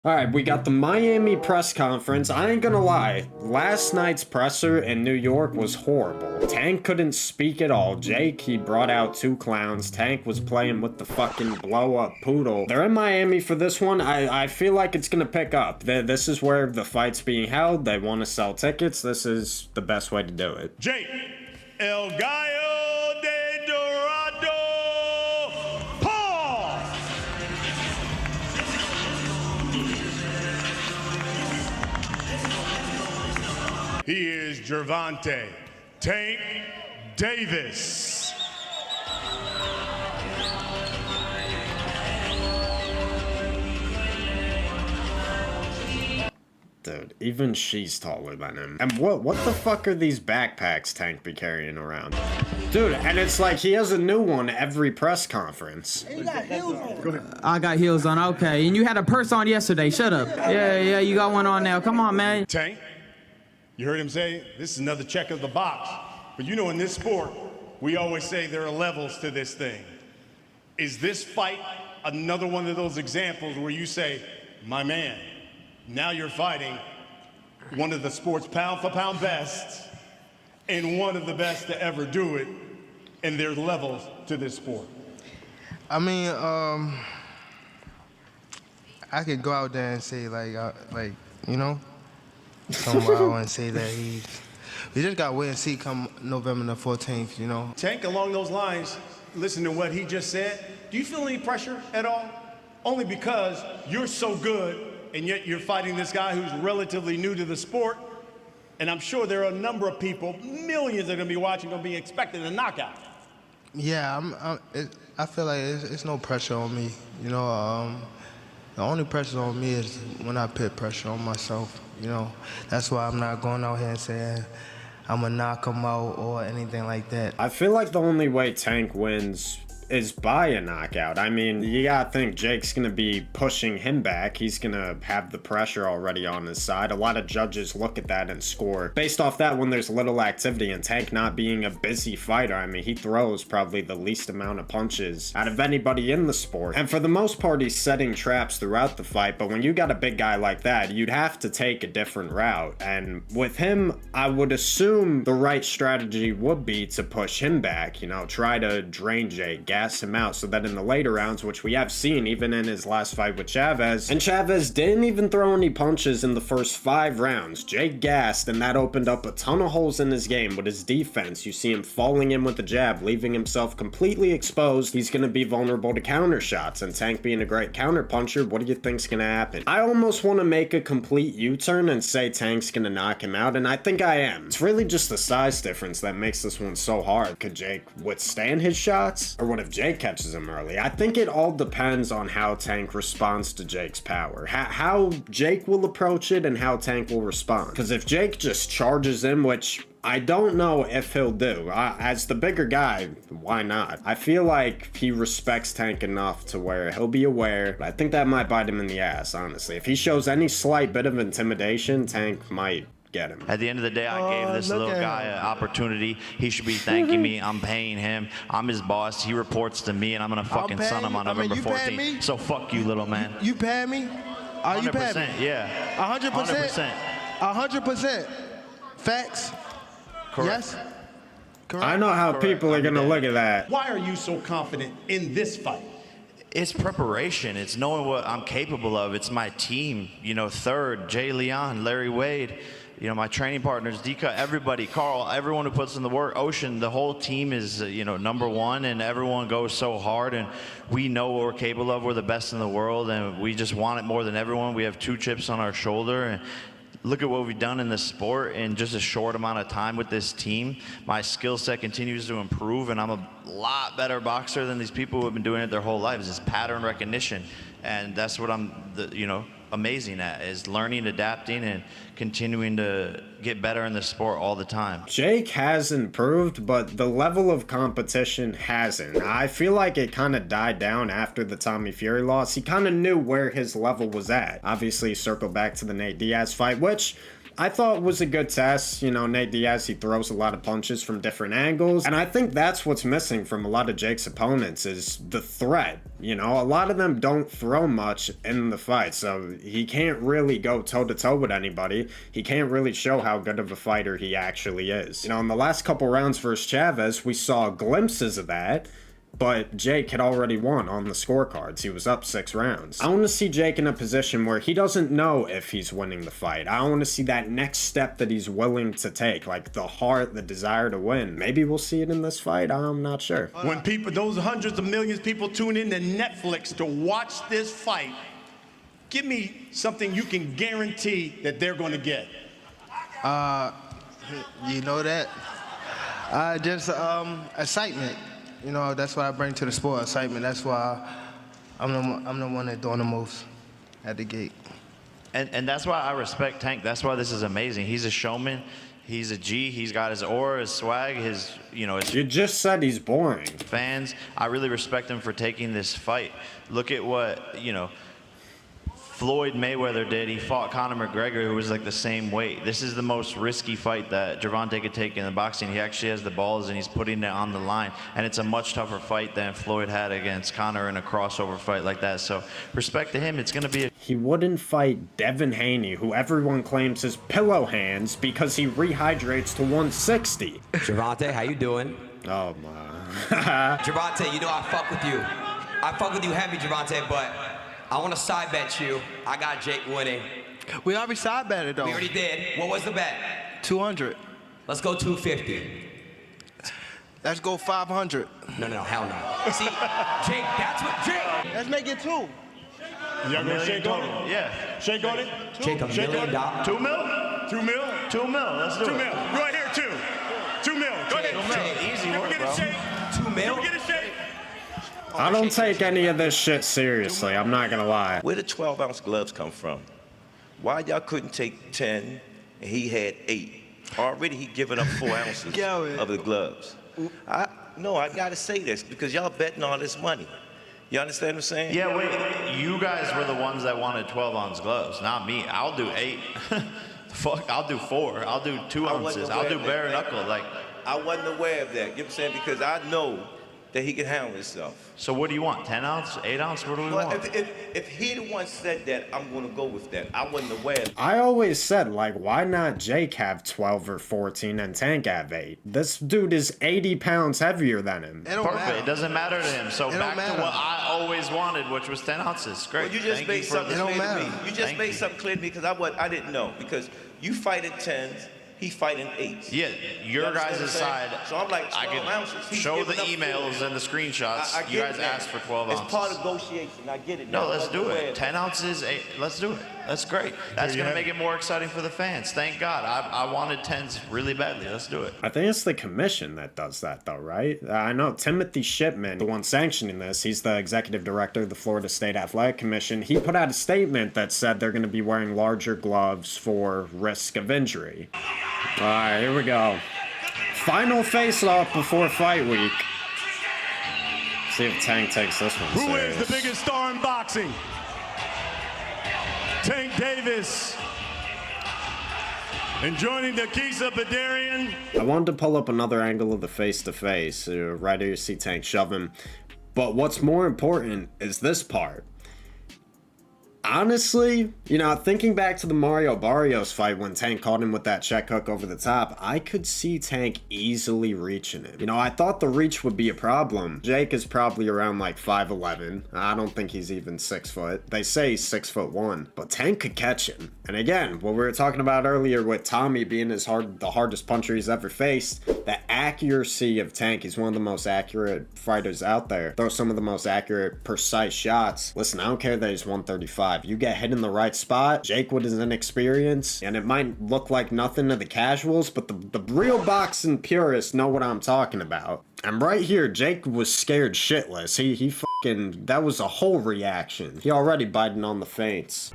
All right, we got the Miami press conference. I ain't gonna lie, last night's presser in New York was horrible. Tank couldn't speak at all. Jake, he brought out two clowns. Tank was playing with the fucking blow-up poodle. They're in Miami for this one. I feel like it's gonna pick up. This is where the fight's being held. They want to sell tickets. This is the best way to do it. Jake, El Gallo de Dorado, Paul! He is Gervonta Tank Davis. Dude, even she's taller than him. And what the fuck are these backpacks Tank be carrying around? Dude, and it's like he has a new one every press conference. You got heels on. I got heels on, okay. And you had a purse on yesterday, shut up. Yeah, you got one on now. Come on, man. Tank, you heard him say, this is another check of the box. But you know, in this sport, we always say there are levels to this thing. Is this fight another one of those examples where you say, my man, now you're fighting one of the sport's pound-for-pound bests and one of the best to ever do it, and there's levels to this sport? I mean, I could go out there and say, like, you know, tomorrow and say that we just got to wait and see come November the 14th, you know. Tank, along those lines, listen to what he just said. Do you feel any pressure at all? Only because you're so good, and yet you're fighting this guy who's relatively new to the sport. And I'm sure there are a number of people, millions that are gonna be watching, gonna be expecting a knockout. Yeah, I feel like it's no pressure on me. You know, the only pressure on me is when I put pressure on myself. You know, that's why I'm not going out here and saying I'm gonna knock him out or anything like that. I feel like the only way Tank wins is by a knockout. I mean, you gotta think Jake's gonna be pushing him back. He's gonna have the pressure already on his side. A lot of judges look at that and score based off that when there's little activity, and Tank not being a busy fighter. I mean, he throws probably the least amount of punches out of anybody in the sport. And for the most part, he's setting traps throughout the fight, but when you got a big guy like that, you'd have to take a different route. And with him, I would assume the right strategy would be to push him back, you know, try to drain Jake, gas him out, so that in the later rounds, which we have seen even in his last fight with Chavez, and Chavez didn't even throw any punches in the first 5 rounds. Jake gassed, and that opened up a ton of holes in his game with his defense. You see him falling in with the jab, leaving himself completely exposed. He's going to be vulnerable to counter shots, and Tank being a great counter puncher, what do you think's going to happen? I almost want to make a complete U-turn and say Tank's going to knock him out, and I think I am. It's really just the size difference that makes this one so hard. Could Jake withstand his shots? Or what if Jake catches him early? I think it all depends on how Tank responds to Jake's power. How Jake will approach it and how Tank will respond. Because if Jake just charges him, which I don't know if he'll do. As the bigger guy, why not? I feel like he respects Tank enough to where he'll be aware. But I think that might bite him in the ass, honestly. If he shows any slight bit of intimidation, Tank might get him. At the end of the day, I gave this little guy an opportunity. He should be thanking me. I'm paying him. I'm his boss. He reports to me, and I'm gonna fucking son him on November 14th. So fuck you, little man. You paying me? Are you paying me? 100%, yeah. 100%? 100%. Facts? Correct. Yes? Correct. I know how people are gonna look at that. Why are you so confident in this fight? It's preparation. It's knowing what I'm capable of. It's my team. You know, Third, Jay Leon, Larry Wade. You know, my training partners, Dika, everybody, Carl, everyone who puts in the work, Ocean, the whole team is, you know, #1, and everyone goes so hard, and we know what we're capable of. We're the best in the world, and we just want it more than everyone. We have 2 chips on our shoulder, and look at what we've done in this sport in just a short amount of time with this team. My skill set continues to improve, and I'm a lot better boxer than these people who have been doing it their whole lives. It's pattern recognition, and that's what I'm, you know, amazing at, is learning, adapting, and continuing to get better in the sport all the time. Jake has improved, but the level of competition hasn't. I feel like it kind of died down after the Tommy Fury loss. He kind of knew where his level was at. Obviously, circle back to the Nate Diaz fight, which I thought was a good test. You know, Nate Diaz, he throws a lot of punches from different angles. And I think that's what's missing from a lot of Jake's opponents is the threat. You know, a lot of them don't throw much in the fight. So he can't really go toe-to-toe with anybody. He can't really show how good of a fighter he actually is. You know, in the last couple rounds versus Chavez, we saw glimpses of that. But Jake had already won on the scorecards. He was up 6 rounds. I want to see Jake in a position where he doesn't know if he's winning the fight. I want to see that next step that he's willing to take, like the heart, the desire to win. Maybe we'll see it in this fight. I'm not sure. When people, those hundreds of millions of people tune in to Netflix to watch this fight, give me something you can guarantee that they're going to get. You know that? Just excitement. You know, that's what I bring to the sport, excitement. That's why I'm the one that's doing the most at the gate. And that's why I respect Tank. That's why this is amazing. He's a showman. He's a G. He's got his aura, his swag, his, you know, his... You just said he's boring. Fans, I really respect him for taking this fight. Look at what, you know, Floyd Mayweather did. He fought Conor McGregor, who was like the same weight. This is the most risky fight that Gervonta could take in the boxing. He actually has the balls and he's putting it on the line. And it's a much tougher fight than Floyd had against Conor in a crossover fight like that. So respect to him. It's going to be a... He wouldn't fight Devin Haney, who everyone claims is pillow hands because he rehydrates to 160. Gervonta, how you doing? Oh my. Gervonta, you know I fuck with you. I fuck with you heavy, Gervonta, but I want to side bet you. I got Jake winning. We already side betted though. We already did. What was the bet? 200. Let's go 250. Let's go 500. No, hell no. See, Jake, that's what Jake. Let's make it 2. Y'all gonna shake on it? Yeah. Shake on it? Jake, $1 million. $2 mil? 2 mil? 2 mil. Let's do 2 it. mil. Go ahead here, 2 mil. Go ahead. Jake, easy Can we work, get a bro. shake? 2 mil? Can we get a shake? I don't take any of this shit seriously, I'm not gonna lie. Where the 12-ounce gloves come from? Why y'all couldn't take 10 and he had 8? Already he giving up 4 ounces of the gloves. I gotta say this because y'all betting all this money. You understand what I'm saying? Yeah, wait. You guys were the ones that wanted 12-ounce gloves, not me. I'll do 8. Fuck, I'll do 4. I'll do 2 ounces. I'll do bare knuckle. Like, I wasn't aware of that. You know what I'm saying? Because I know that he can handle himself. so what do you want? 10 ounce? 8 ounce? What do we want? If he the one said that, I'm gonna go with that. I wasn't aware. I always said, like, why not Jake have 12 or 14 and Tank have 8? This dude is 80 pounds heavier than him. Perfect. It doesn't matter to him. So back to matter. what I always wanted, which was 10 ounces. Great. Well, you just made something It don't clear to me. matter. You just made something clear to me because I didn't know because you fight at 10s. He fighting 8s. Yeah, your You understand guys' what I'm side. saying? So I'm like 12 I can ounces. He's show the giving up emails 4. and the screenshots. I You get guys that. asked for 12 ounces. It's part of negotiation. I get it. No, now. let's I do wasn't aware it. of 10 ounces, 8. Let's do it. That's great. That's you going to have make it. it more exciting for the fans. Thank God. I wanted 10s really badly. Let's do it. I think it's the commission that does that, though, right? I know Timothy Shipman, the one sanctioning this, he's the executive director of the Florida State Athletic Commission. He put out a statement that said they're going to be wearing larger gloves for risk of injury. All right, here we go. Final face-off before fight week. See if Tank takes this one Who serious. is the biggest star in boxing? Tank Davis. And joining the Kisa Badarian. I wanted to pull up another angle of the face-to-face. Right here you see Tank shove him. But what's more important is this part. Honestly, you know, thinking back to the Mario Barrios fight when Tank caught him with that check hook over the top, I could see Tank easily reaching him. You know, I thought the reach would be a problem. Jake is probably around like 5'11". I don't think he's even 6 foot. They say he's 6'1", but Tank could catch him. And again, what we were talking about earlier with Tommy being the hardest puncher he's ever faced, the accuracy of Tank, he's one of the most accurate fighters out there. Throws some of the most accurate, precise shots. Listen, I don't care that he's 135. You get hit in the right spot, Jake with his inexperience, and it might look like nothing to the casuals, but the real boxing purists know what I'm talking about. And right here, Jake was scared shitless. He fucking, that was a whole reaction. He already biting on the feints.